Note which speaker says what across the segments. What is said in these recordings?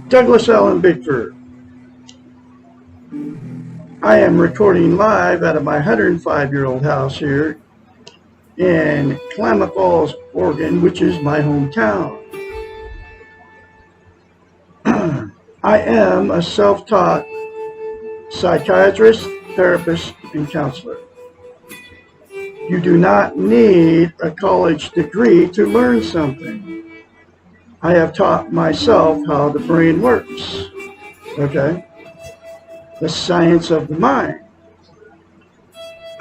Speaker 1: Douglas Allen Bickford. I am recording live out of my 105-year-old house here in Klamath Falls, Oregon, which is my hometown. I am a self-taught psychiatrist, therapist, and counselor. You do not need a college degree to learn something. I have taught myself how the brain works, okay? The science of the mind.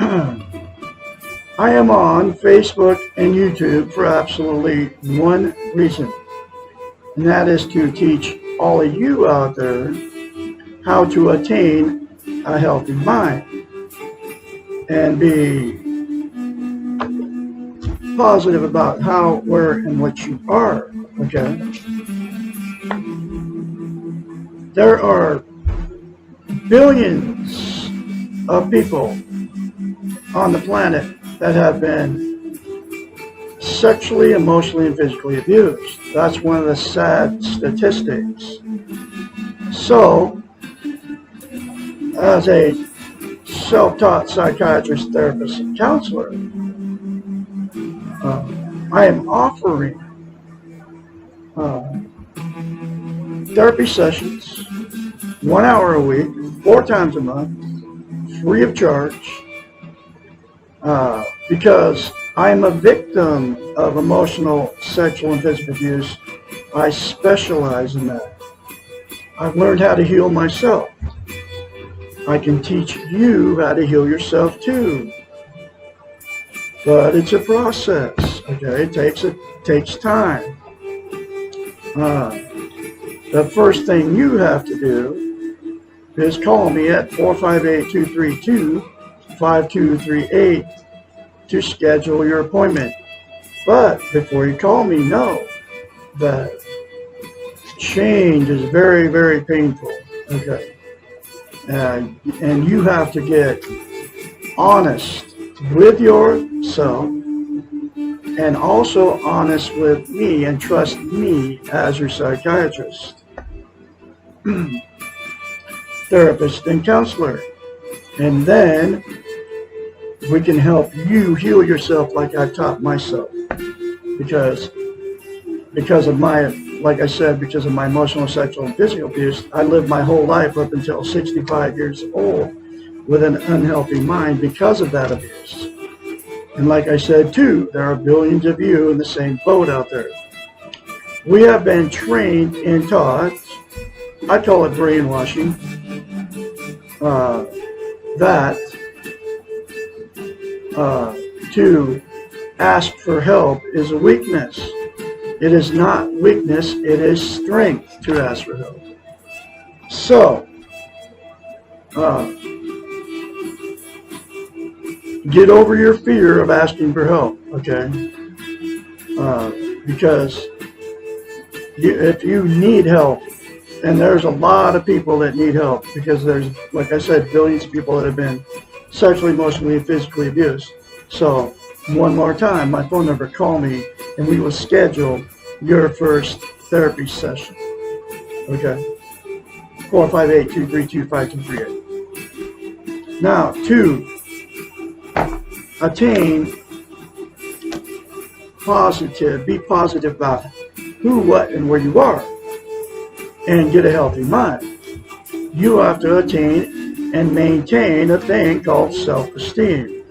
Speaker 1: I am on Facebook and YouTube for absolutely one reason, and that is to teach all of you out there how to attain a healthy mind and be positive about how, where, and what you are, okay? There are billions of people on the planet that have been sexually, emotionally, and physically abused. That's one of the sad statistics. So, as a self-taught psychiatrist, therapist, and counselor, I am offering therapy sessions, 1 hour a week, 4 times a month, free of charge, because I am a victim of emotional, sexual, and physical abuse. I specialize in that. I've learned how to heal myself. I can teach you how to heal yourself too. But it's a process, okay? It takes time. The first thing you have to do is call me at 458-232-5238 to schedule your appointment. But before you call me, know that change is very, very painful, okay? And you have to get honest with yourself and also honest with me and trust me as your psychiatrist, therapist, and counselor. And then we can help you heal yourself like I've taught myself. Because of my, like I said, because of my emotional, sexual, and physical abuse, I lived my whole life up until 65 years old with an unhealthy mind because of that abuse. And like I said too, there are billions of you in the same boat out there. We have been trained and taught, I call it brainwashing, that to ask for help is a weakness. It is not weakness, it is strength to ask for help. So, get over your fear of asking for help, okay? Because if you need help, and there's a lot of people that need help, because there's, like I said, billions of people that have been sexually, emotionally, and physically abused. So, one more time, my phone number, call me, and we will schedule your first therapy session, okay? 458-232-5238. Now, to attain be positive about who, what, and where you are, and get a healthy mind, you have to attain and maintain a thing called self-esteem.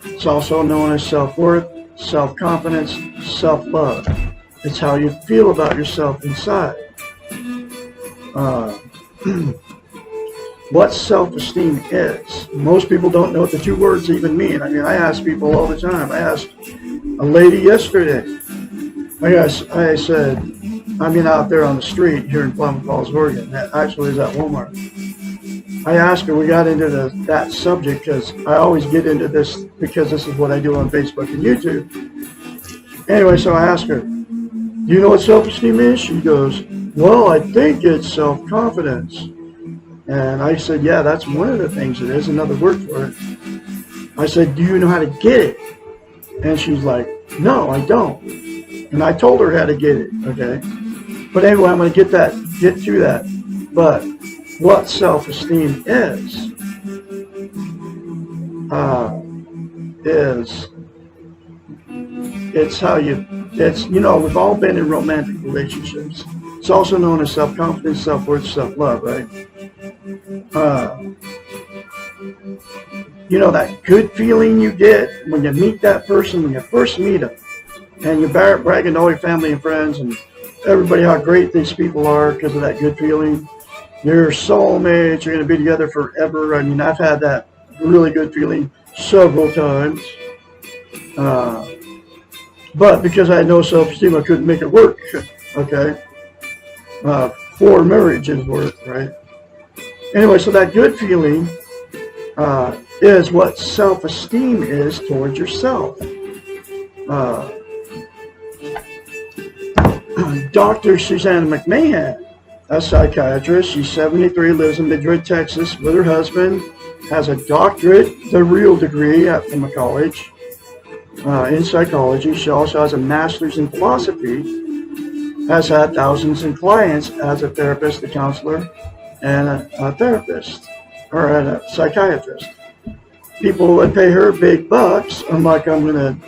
Speaker 1: It's also known as self-worth, self-confidence, self-love. It's how you feel about yourself inside. What self-esteem is. Most people don't know what the two words even mean. I mean, I ask people all the time. I asked a lady yesterday. I said, out there on the street here in Klamath Falls, Oregon. Actually, it's at Walmart. I asked her, we got into that subject because I always get into this because this is what I do on Facebook and YouTube. Anyway, so I asked her, do you know what self-esteem is? She goes, well, I think it's self-confidence. And I said, yeah, that's one of the things it is, another word for it. I said, do you know how to get it? And she's like, no, I don't. And I told her how to get it, okay? But anyway, I'm going to get to that. But what self-esteem is it's how we've all been in romantic relationships. It's also known as self-confidence, self-worth, self-love, right? That good feeling you get when you meet that person, when you first meet them, and you're bragging to all your family and friends and everybody how great these people are because of that good feeling. You're soulmates, you're going to be together forever. I mean, I've had that really good feeling several times. But because I had no self-esteem, I couldn't make it work, okay? For marriage's work, right? Anyway, so that good feeling is what self-esteem is towards yourself. Dr. Susanna McMahon, a psychiatrist, she's 73, lives in Madrid, Texas, with her husband, has a doctorate, the real degree from a college in psychology. She also has a master's in philosophy, has had thousands of clients as a therapist, a counselor, and a therapist, or a psychiatrist. People would pay her big bucks, unlike I'm going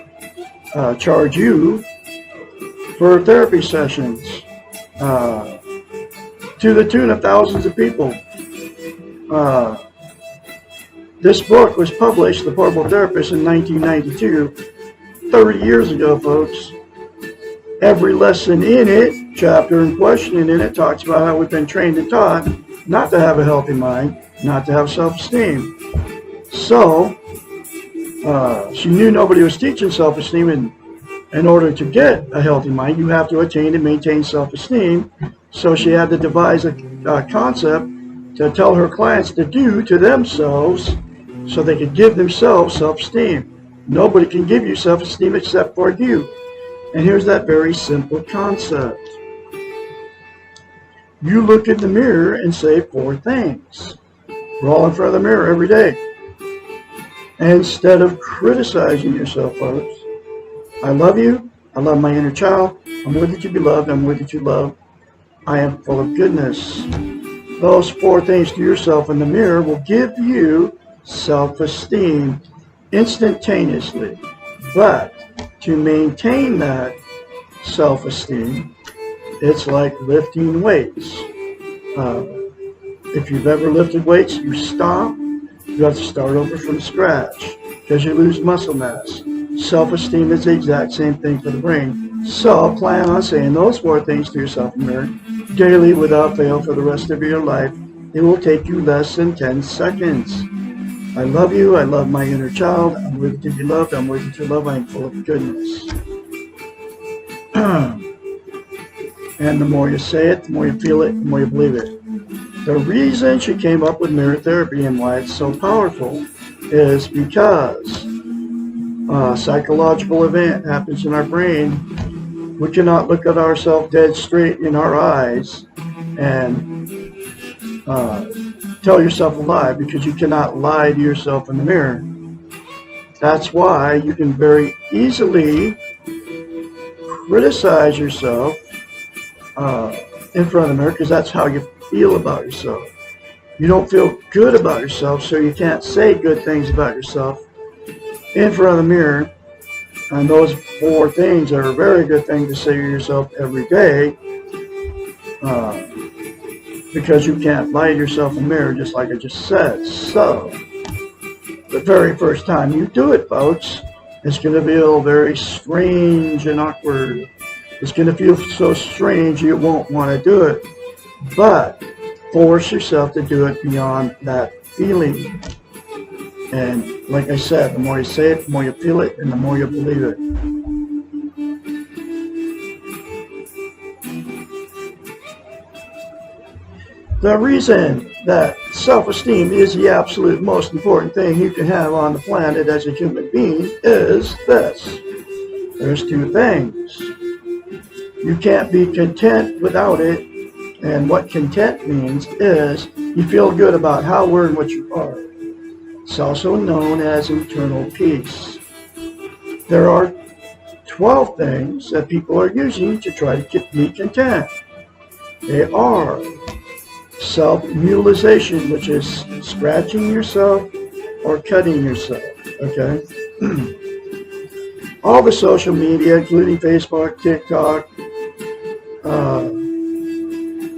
Speaker 1: to charge you, for therapy sessions, to the tune of thousands of people. This book was published, The Portable Therapist, in 1992, 30 years ago, folks. Every lesson in it, chapter and question in it, talks about how we've been trained and taught not to have a healthy mind, not to have self-esteem. So, she knew nobody was teaching self-esteem, and in order to get a healthy mind, you have to attain and maintain self-esteem. So she had to devise a concept to tell her clients to do to themselves so they could give themselves self-esteem. Nobody can give you self-esteem except for you. And here's that very simple concept. You look in the mirror and say 4 things. We're all in front of the mirror every day. And instead of criticizing yourself, folks, I love you. I love my inner child. I'm worthy to be loved. I'm worthy to love. I am full of goodness. Those 4 things to yourself in the mirror will give you self-esteem instantaneously. But to maintain that self-esteem, it's like lifting weights. If you've ever lifted weights, you stop. You have to start over from scratch because you lose muscle mass. Self-esteem is the exact same thing for the brain. So plan on saying those 4 things to yourself in the mirror daily without fail for the rest of your life. It will take you less than 10 seconds. I love you. I love my inner child. I'm worthy to be loved. I'm worthy to love. I am full of goodness. And the more you say it, the more you feel it, the more you believe it. The reason she came up with mirror therapy and why it's so powerful is because a psychological event happens in our brain. We cannot look at ourselves dead straight in our eyes and tell yourself a lie, because you cannot lie to yourself in the mirror. That's why you can very easily criticize yourself in front of the mirror, because that's how you feel about yourself. You don't feel good about yourself, so you can't say good things about yourself in front of the mirror. And those 4 things are a very good thing to say to yourself every day, because you can't lie to yourself in the mirror, just like I just said. So, the very first time you do it, folks, it's going to feel very strange and awkward. It's going to feel so strange you won't want to do it. But force yourself to do it beyond that feeling. And like I said, the more you say it, the more you feel it, and the more you believe it. The reason that self-esteem is the absolute most important thing you can have on the planet as a human being is this. There's 2 things. You can't be content without it. And what content means is you feel good about how, where, and what you are. It's also known as internal peace. There are 12 things that people are using to try to be content. They are self-mutilation, which is scratching yourself or cutting yourself, okay? All the social media, including Facebook, TikTok,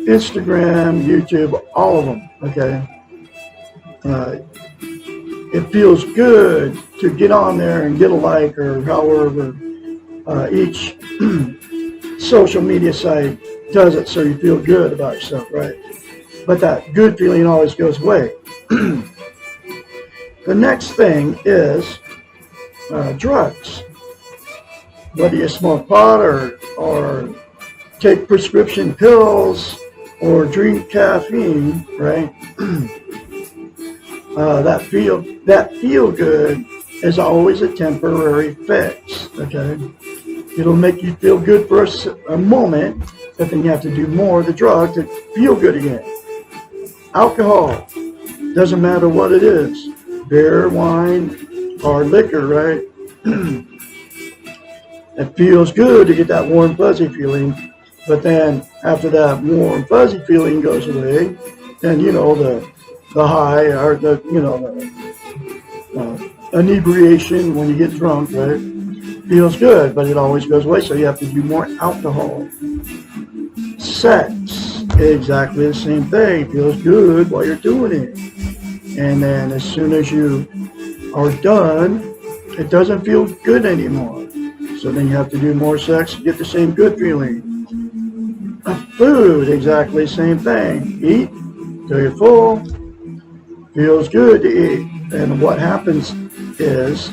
Speaker 1: Instagram, YouTube, all of them, okay? It feels good to get on there and get a like, or however each social media site does it, so you feel good about yourself, right? But that good feeling always goes away. The next thing is drugs. Whether you smoke pot or take prescription pills or drink caffeine, right? That feel good is always a temporary fix, okay? It'll make you feel good for a moment, but then you have to do more of the drug to feel good again. Alcohol, doesn't matter what it is, beer, wine, or liquor, right? It feels good to get that warm, fuzzy feeling, but then after that warm, fuzzy feeling goes away, then the high, or the inebriation when you get drunk, right? Feels good, but it always goes away, so you have to do more alcohol. Sex, exactly the same thing. Feels good while you're doing it, and then as soon as you are done, it doesn't feel good anymore. So then you have to do more sex to get the same good feeling. Food, exactly the same thing. Eat till you're full. Feels good to eat. And what happens is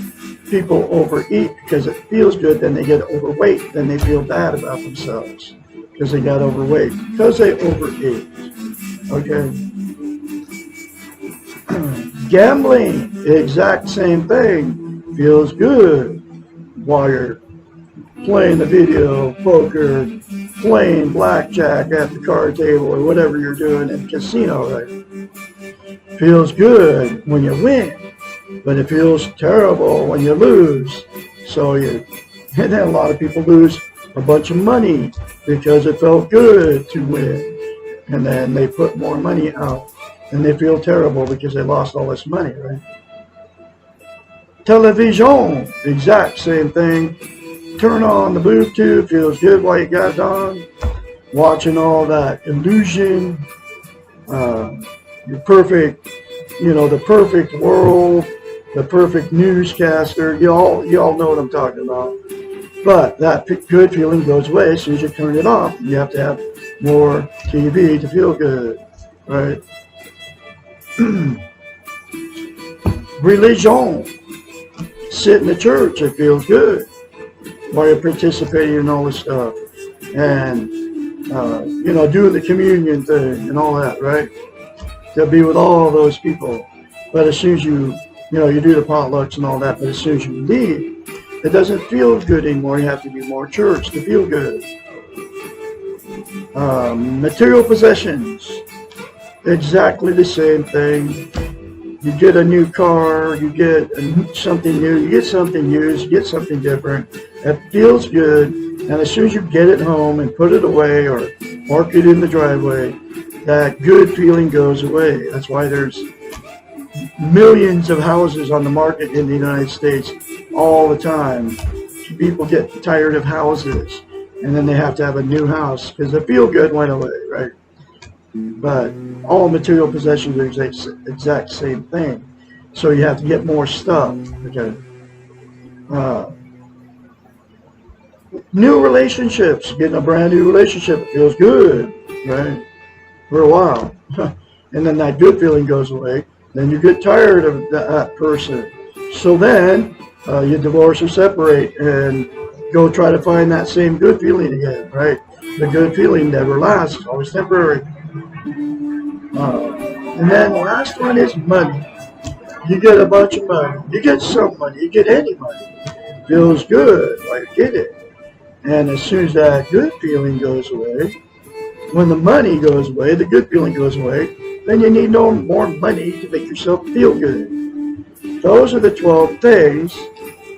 Speaker 1: people overeat because it feels good, then they get overweight, then they feel bad about themselves because they got overweight, because they overeat. Okay. Gambling, exact same thing. Feels good while you're playing the video poker, playing blackjack at the card table, or whatever you're doing in the casino, right? Feels good when you win, but it feels terrible when you lose. And then a lot of people lose a bunch of money because it felt good to win, and then they put more money out, and they feel terrible because they lost all this money, right? Television, exact same thing. Turn on the boob tube, feels good while you got it on. Watching all that illusion, the perfect world, the perfect newscaster. You all know what I'm talking about. But that good feeling goes away as soon as you turn it off. You have to have more TV to feel good, right? Religion, sit in the church, it feels good while you're participating in all this stuff, and doing the communion thing and all that, right? To be with all those people. But as soon as you do the potlucks and all that, but as soon as you leave, it doesn't feel good anymore. You have to do more church to feel good. Material possessions, exactly the same thing. You get a new car, you get something new, you get something used, you get something different. It feels good, and as soon as you get it home and put it away or park it in the driveway, that good feeling goes away. That's why there's millions of houses on the market in the United States all the time. People get tired of houses, and then they have to have a new house because the feel good went away, right? But all material possessions are the exact same thing. So you have to get more stuff. Okay. New relationships, getting a brand new relationship feels good, right? For a while. And then that good feeling goes away. Then you get tired of that person. So then you divorce or separate and go try to find that same good feeling again, right? The good feeling never lasts, it's always temporary. And then the last one is money. You get a bunch of money. You get some money. You get any money. Feels good while you get it. And as soon as that good feeling goes away, when the money goes away, the good feeling goes away, then you need no more money to make yourself feel good. Those are the 12 things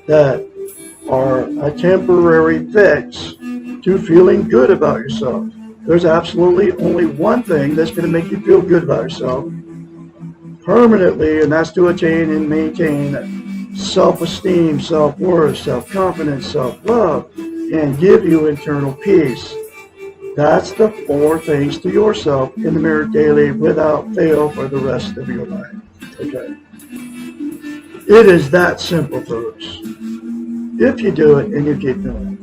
Speaker 1: that are a temporary fix to feeling good about yourself. there's absolutely only one thing that's going to make you feel good about yourself permanently, and that's to attain and maintain self-esteem, self-worth, self-confidence, self-love, and give you internal peace. That's the 4 things to yourself in the mirror daily without fail for the rest of your life. Okay. It is that simple, folks. If you do it and you keep doing it.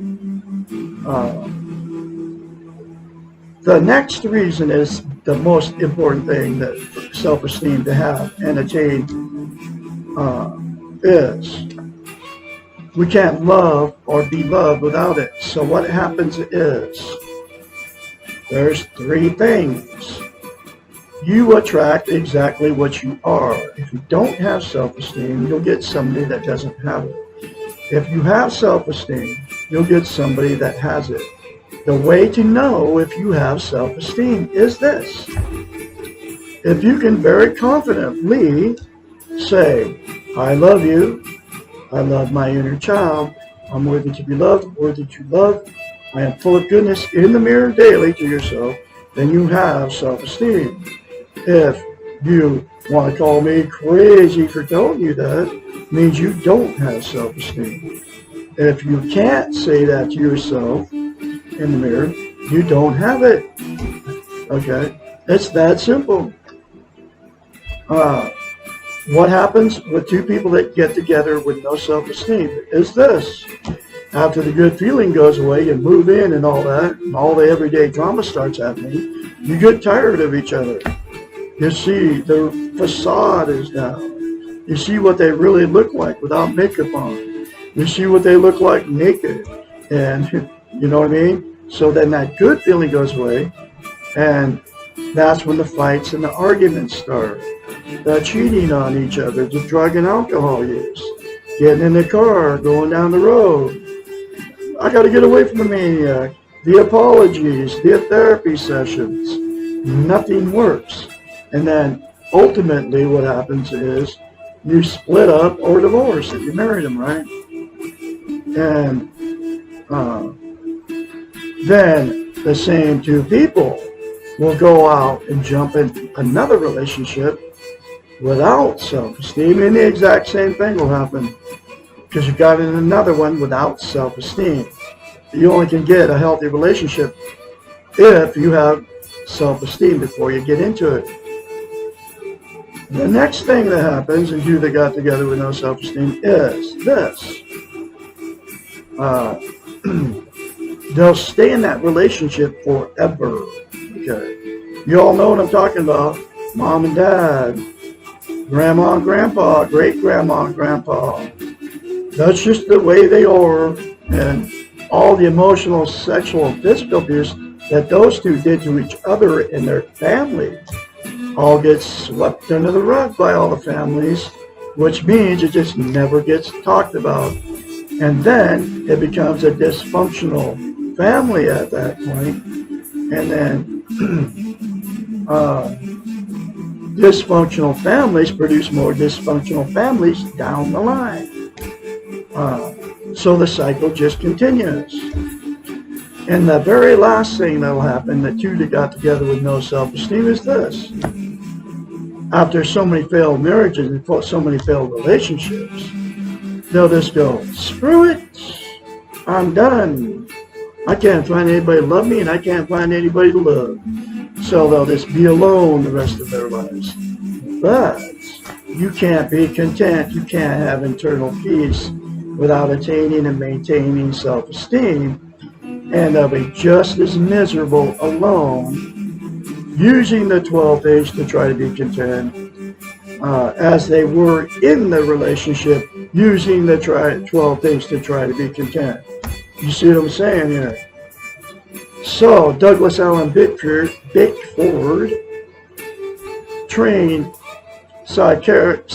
Speaker 1: The next reason is the most important thing that self-esteem to have and attain is we can't love or be loved without it. So what happens is there's 3 things. You attract exactly what you are. If you don't have self-esteem, you'll get somebody that doesn't have it. If you have self-esteem, you'll get somebody that has it. The way to know if you have self-esteem is this. If you can very confidently say, I love you, I love my inner child, I'm worthy to be loved, worthy to love, I am full of goodness in the mirror daily to yourself, then you have self-esteem. If you want to call me crazy for telling you that, means you don't have self-esteem. If you can't say that to yourself in the mirror, you don't have it. Okay? It's that simple. What happens with 2 people that get together with no self-esteem is this. After the good feeling goes away, you move in and all that, and all the everyday drama starts happening, you get tired of each other. You see their facade is down. You see what they really look like without makeup on. You see what they look like naked. And you know what I mean? So then that good feeling goes away, and that's when the fights and the arguments start. The cheating on each other, the drug and alcohol use, getting in the car, going down the road. I got to get away from the maniac. The apologies, the therapy sessions, nothing works. And then ultimately what happens is you split up or divorce if you married them, right? And then the same 2 people will go out and jump in another relationship without self-esteem, and the exact same thing will happen because you got in another one without self-esteem. You only can get a healthy relationship if you have self-esteem before you get into it. The next thing that happens in 2 that got together with no self-esteem is this. They'll stay in that relationship forever. Okay. You all know what I'm talking about. Mom and dad, grandma and grandpa, great-grandma and grandpa. That's just the way they are. And all the emotional, sexual, and physical abuse that those 2 did to each other and their family all gets swept under the rug by all the families, which means it just never gets talked about. And then it becomes a dysfunctional family at that point. And then dysfunctional families produce more dysfunctional families down the line. So the cycle just continues. And the very last thing that'll happen, the 2 that got together with no self-esteem, is this. After so many failed marriages and so many failed relationships, they'll just go, screw it, I'm done. I can't find anybody to love me, and I can't find anybody to love. So they'll just be alone the rest of their lives. But you can't be content, you can't have internal peace without attaining and maintaining self-esteem. And they'll be just as miserable alone, using the 12 days to try to be content, as they were in the relationship, using the 12 days to try to be content. You see what I'm saying here? So, Douglas Allen Bickford, trained self-taught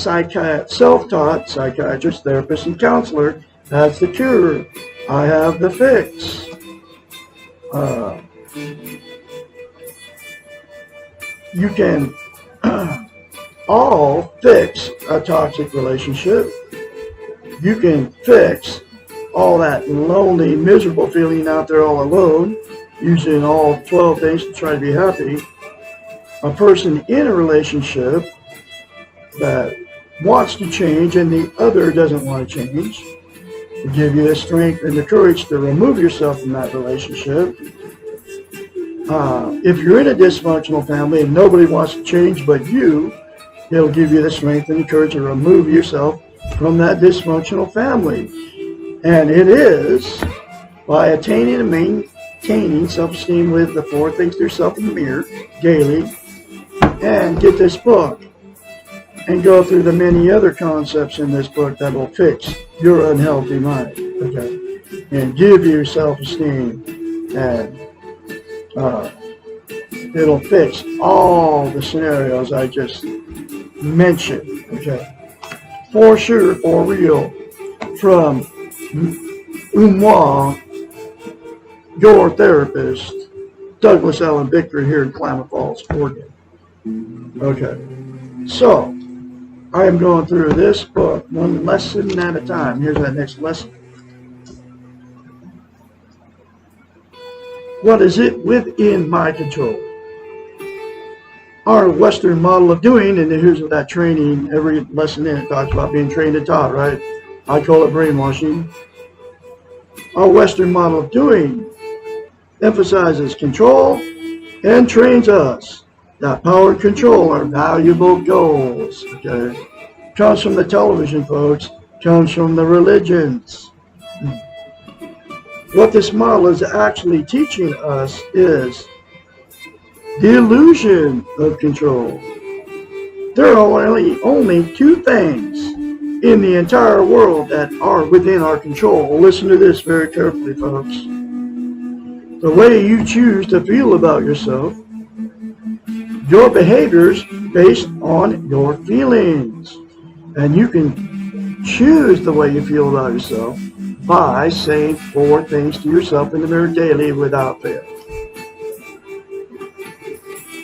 Speaker 1: psychiatrist, therapist, and counselor, has the cure. I have the fix. You can all fix a toxic relationship. You can fix all that lonely, miserable feeling out there all alone. using all 12 things to try to be happy. A person in a relationship that wants to change and the other doesn't want to change. To give you the strength and the courage to remove yourself from that relationship. If you're in a dysfunctional family and nobody wants to change but you, it'll give you the strength and the courage to remove yourself from that dysfunctional family. And it is by attaining and maintaining self-esteem with the 4 things to yourself in the mirror daily, and get this book and go through the many other concepts in this book that will fix your unhealthy mind, okay, and give you self-esteem, and it'll fix all the scenarios I just mentioned, okay, for sure, for real, from moi, your therapist, Douglas Allen Bickford here in Klamath Falls, Oregon. Okay, so I am going through this book one lesson at a time. Here's that next lesson. What is it within my control? Our Western model of doing, and here's what that training, every lesson in it talks about being trained and taught, right? I call it brainwashing. Our Western model of doing emphasizes control and trains us that power and control are valuable goals. Okay, comes from the television, folks. Comes from the religions. What this model is actually teaching us is the illusion of control. There are only 2 things in the entire world that are within our control. Listen to this very carefully, folks. The way you choose to feel about yourself, your behaviors based on your feelings. And you can choose the way you feel about yourself by saying 4 things to yourself in the mirror daily without fail.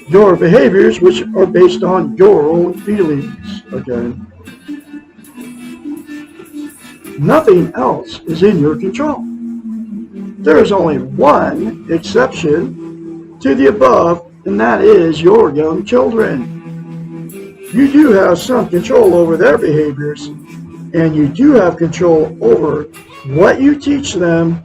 Speaker 1: Your behaviors, which are based on your own feelings, okay? Nothing else is in your control. There is only one exception to the above, and that is your young children. You do have some control over their behaviors, and you do have control over what you teach them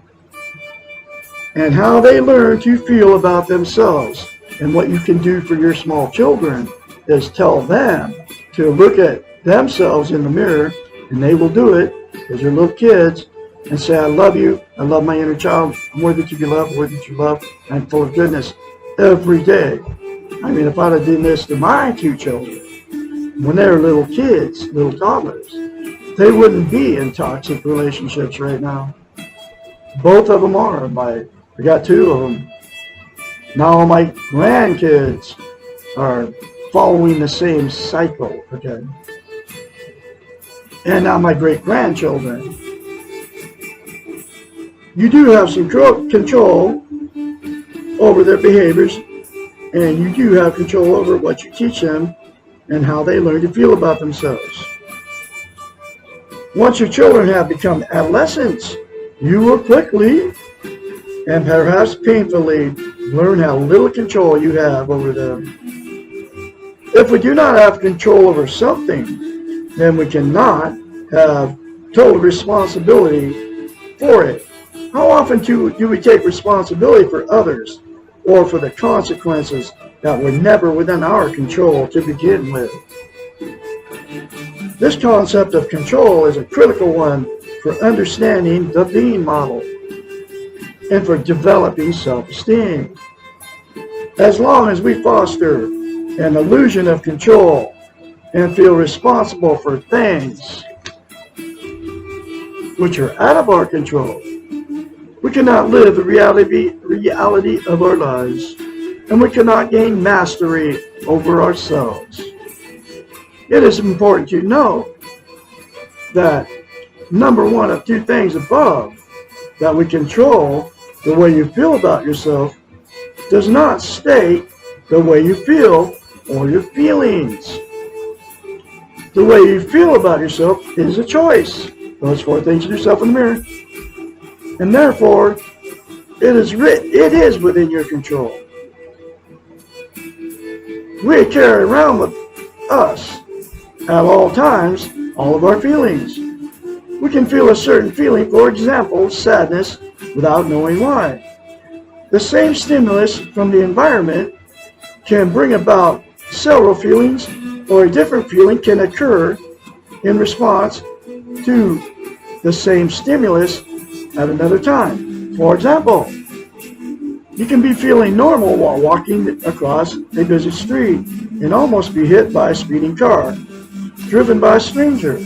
Speaker 1: and how they learn to feel about themselves. And what you can do for your small children is tell them to look at themselves in the mirror, and they will do it because they're little kids, and say, I love you, I love my inner child, I'm worthy to be loved, worthy to love, I'm full of goodness every day. I mean, if I'd have done this to my 2 children when they were little kids, little toddlers, they wouldn't be in toxic relationships right now. Both of them are. I got 2 of them. Now my grandkids are following the same cycle, okay? And now my great-grandchildren. You do have some control over their behaviors, and you do have control over what you teach them and how they learn to feel about themselves. Once your children have become adolescents, you will quickly and perhaps painfully learn how little control you have over them. If we do not have control over something, then we cannot have total responsibility for it. How often do we take responsibility for others or for the consequences that were never within our control to begin with? This concept of control is a critical one for understanding the being model and for developing self-esteem. As long as we foster an illusion of control and feel responsible for things which are out of our control, we cannot live the reality of our lives, and we cannot gain mastery over ourselves. It is important to know that number 1 of 2 things above, that we control the way you feel about yourself, does not state the way you feel or your feelings. The way you feel about yourself is a choice. Those 4 things to yourself in the mirror. And therefore, It is within your control. We carry around with us at all times all of our feelings. We can feel a certain feeling, for example, sadness, without knowing why. The same stimulus from the environment can bring about several feelings, or a different feeling can occur in response to the same stimulus at another time. For example, you can be feeling normal while walking across a busy street and almost be hit by a speeding car, driven by a stranger.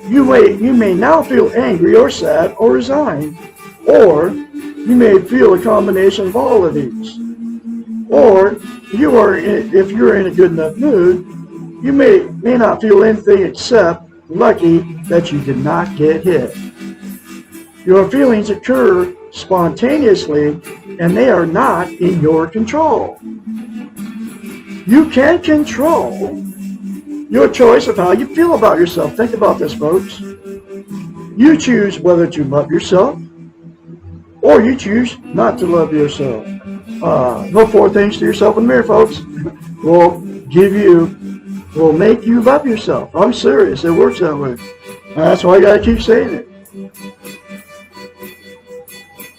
Speaker 1: You may now feel angry or sad or resigned, or you may feel a combination of all of these. Or if you're in a good enough mood, you may not feel anything except lucky that you did not get hit. Your feelings occur spontaneously, and they are not in your control. You can control your choice of how you feel about yourself. Think about this, folks. You choose whether to love yourself, or you choose not to love yourself. No 4 things to yourself in the mirror, folks, will make you love yourself. I'm serious. It works that way. That's why I got to keep saying it.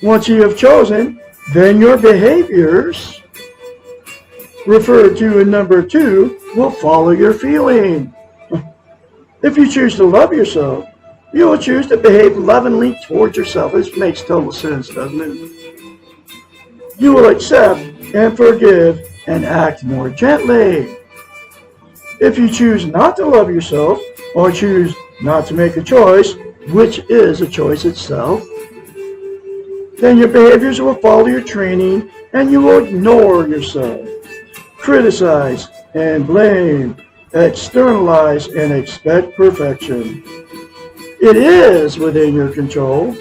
Speaker 1: Once you have chosen, then your behaviors, referred to in number 2, will follow your feeling. If you choose to love yourself, you will choose to behave lovingly towards yourself. This makes total sense, doesn't it? You will accept and forgive and act more gently. If you choose not to love yourself, or choose not to make a choice, which is a choice itself, then your behaviors will follow your training, and you will ignore yourself, criticize and blame, externalize and expect perfection. It is within your control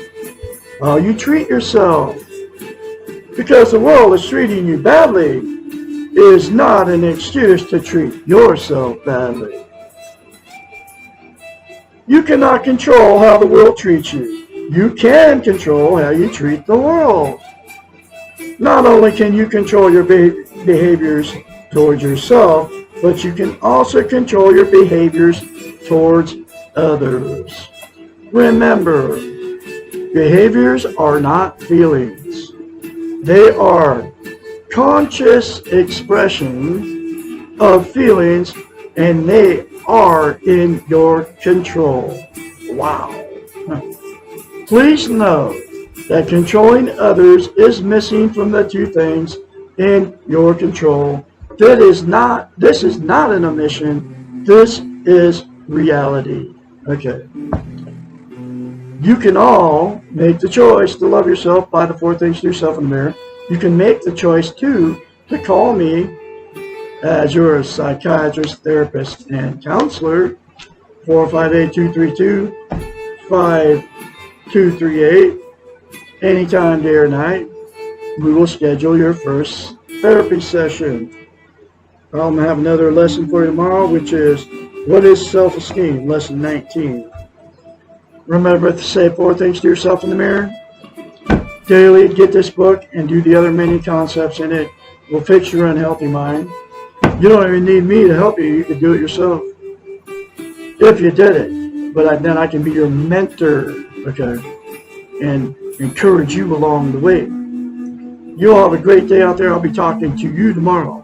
Speaker 1: how you treat yourself. Because the world is treating you badly is not an excuse to treat yourself badly. You cannot control how the world treats you. You can control how you treat the world. Not only can you control your behaviors towards yourself, but you can also control your behaviors towards others. Remember, behaviors are not feelings. They are conscious expression of feelings, and they are in your control. Wow. Please know that controlling others is missing from the 2 things in your control. This is not an omission. This is reality. Okay. You can all make the choice to love yourself by the 4 things to yourself in the mirror. You can make the choice too to call me as your psychiatrist, therapist, and counselor, 458-232-5238, anytime, day or night. We will schedule your first therapy session. I'm going to have another lesson for you tomorrow, which is, what is self-esteem? Lesson 19. Remember to say 4 things to yourself in the mirror daily. Get this book and do the other many concepts in it. Will fix your unhealthy mind. You don't even need me to help you. You can do it yourself if you did it. But then I can be your mentor, okay, and encourage you along the way. You all have a great day out there. I'll be talking to you tomorrow.